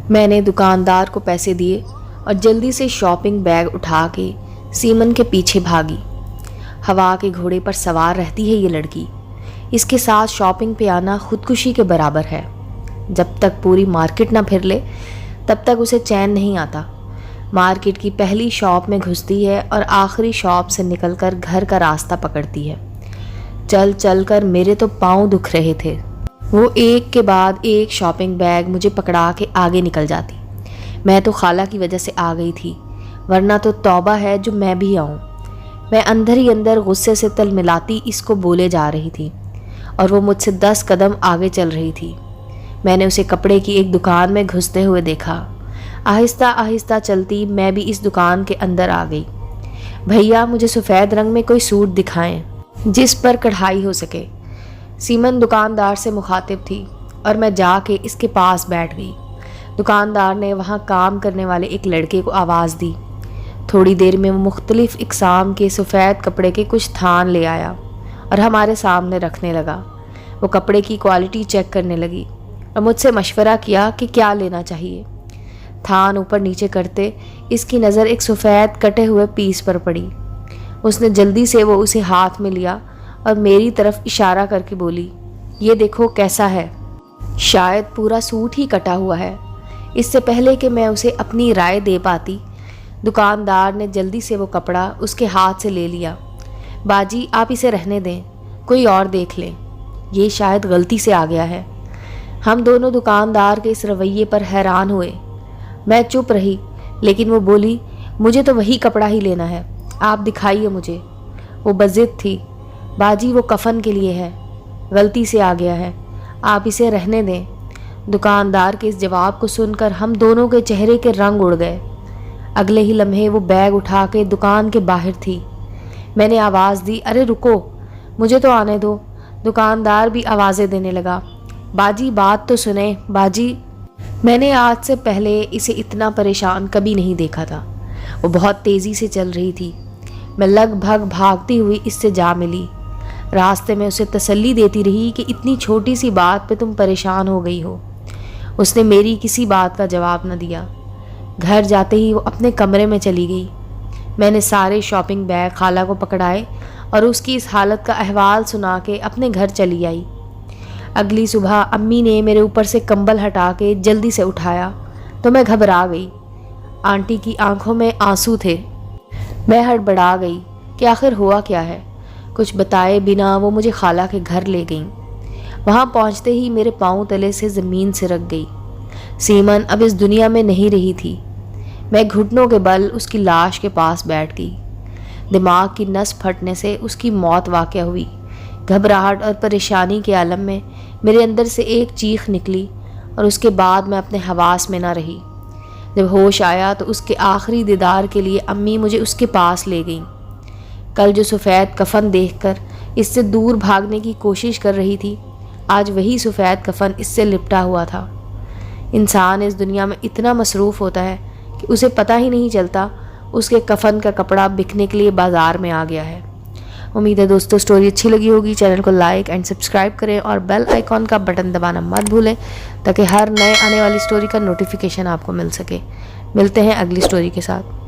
میں نے دکاندار کو پیسے دیے اور جلدی سے شاپنگ بیگ اٹھا کے سیمن کے پیچھے بھاگی۔ ہوا کے گھوڑے پر سوار رہتی ہے یہ لڑکی، اس کے ساتھ شاپنگ پہ آنا خودکشی کے برابر ہے۔ جب تک پوری مارکیٹ نہ پھر لے تب تک اسے چین نہیں آتا۔ مارکیٹ کی پہلی شاپ میں گھستی ہے اور آخری شاپ سے نکل کر گھر کا راستہ پکڑتی ہے۔ چل چل کر میرے تو پاؤں دکھ رہے تھے۔ وہ ایک کے بعد ایک شاپنگ بیگ مجھے پکڑا کے آگے نکل جاتی۔ میں تو خالہ کی وجہ سے آ گئی تھی، ورنہ تو توبہ ہے جو میں بھی آؤں۔ میں اندر ہی اندر غصے سے تل ملاتی اس کو بولے جا رہی تھی اور وہ مجھ سے 10 قدم آگے چل رہی تھی۔ میں نے اسے کپڑے کی ایک دکان میں گھستے ہوئے دیکھا۔ آہستہ آہستہ چلتی میں بھی اس دکان کے اندر آ گئی۔ بھیا مجھے سفید رنگ میں کوئی سوٹ دکھائیں جس پر کڑھائی ہو سکے۔ سیمن دکاندار سے مخاطب تھی اور میں جا کے اس کے پاس بیٹھ گئی۔ دکاندار نے وہاں کام کرنے والے ایک لڑکے کو آواز دی۔ تھوڑی دیر میں وہ مختلف اقسام کے سفید کپڑے کے کچھ تھان لے آیا اور ہمارے سامنے رکھنے لگا۔ وہ کپڑے کی کوالٹی چیک کرنے لگی اور مجھ سے مشورہ کیا کہ کیا لینا چاہیے۔ تھان اوپر نیچے کرتے اس کی نظر ایک سفید کٹے ہوئے پیس پر پڑی۔ اس نے جلدی سے وہ اسے ہاتھ میں لیا اور میری طرف اشارہ کر کے بولی، یہ دیکھو کیسا ہے۔ شاید پورا سوٹ ہی کٹا ہوا ہے۔ اس سے پہلے کہ میں اسے اپنی رائے دے پاتی، دکاندار نے جلدی سے وہ کپڑا اس کے ہاتھ سے لے لیا۔ باجی آپ اسے رہنے دیں، کوئی اور دیکھ لیں، یہ شاید غلطی سے آ گیا ہے۔ ہم دونوں دکاندار کے اس رویے پر حیران ہوئے۔ میں چپ رہی، لیکن وہ بولی، مجھے تو وہی کپڑا ہی لینا ہے، آپ دکھائیے مجھے۔ وہ بضد تھی، باجی وہ کفن کے لیے ہے، غلطی سے آ گیا ہے، آپ اسے رہنے دیں۔ دکاندار کے اس جواب کو سن کر ہم دونوں کے چہرے کے رنگ اڑ گئے۔ اگلے ہی لمحے وہ بیگ اٹھا کے دکان کے باہر تھی۔ میں نے آواز دی، ارے رکو، مجھے تو آنے دو۔ دکاندار بھی آوازیں دینے لگا، باجی بات تو سنیں باجی۔ میں نے آج سے پہلے اسے اتنا پریشان کبھی نہیں دیکھا تھا۔ وہ بہت تیزی سے چل رہی تھی۔ میں لگ بھگ بھاگتی ہوئی اس سے جا ملی۔ راستے میں اسے تسلی دیتی رہی کہ اتنی چھوٹی سی بات پہ تم پریشان ہو گئی ہو۔ اس نے میری کسی بات کا جواب نہ دیا۔ گھر جاتے ہی وہ اپنے کمرے میں چلی گئی۔ میں نے سارے شاپنگ بیگ خالہ کو پکڑائے اور اس کی اس حالت کا احوال سنا کے اپنے گھر چلی آئی۔ اگلی صبح امی نے میرے اوپر سے کمبل ہٹا کے جلدی سے اٹھایا تو میں گھبرا گئی۔ آنٹی کی آنکھوں میں آنسو تھے۔ میں ہڑبڑا گئی کہ آخر ہوا کیا ہے۔ کچھ بتائے بنا وہ مجھے خالہ کے گھر لے گئیں۔ وہاں پہنچتے ہی میرے پاؤں تلے سے زمین سرک گئی۔ سیمن اب اس دنیا میں نہیں رہی تھی۔ میں گھٹنوں کے بل اس کی لاش کے پاس بیٹھ گئی۔ دماغ کی نس پھٹنے سے اس کی موت واقع ہوئی۔ گھبراہٹ اور پریشانی کے عالم میں میرے اندر سے ایک چیخ نکلی اور اس کے بعد میں اپنے حواس میں نہ رہی۔ جب ہوش آیا تو اس کے آخری دیدار کے لیے امی مجھے اس کے پاس لے گئیں۔ کل جو سفید کفن دیکھ کر اس سے دور بھاگنے کی کوشش کر رہی تھی، آج وہی سفید کفن اس سے لپٹا ہوا تھا۔ انسان اس دنیا میں اتنا مصروف ہوتا ہے کہ اسے پتہ ہی نہیں چلتا اس کے کفن کا کپڑا بکنے کے لیے بازار میں آ گیا ہے۔ امید ہے دوستو اسٹوری اچھی لگی ہوگی۔ چینل کو لائک اینڈ سبسکرائب کریں اور بیل آئیکن کا بٹن دبانا مت بھولیں تاکہ ہر نئے آنے والی اسٹوری کا نوٹیفیکیشن آپ کو مل سکے۔ ملتے ہیں اگلی اسٹوری کے ساتھ۔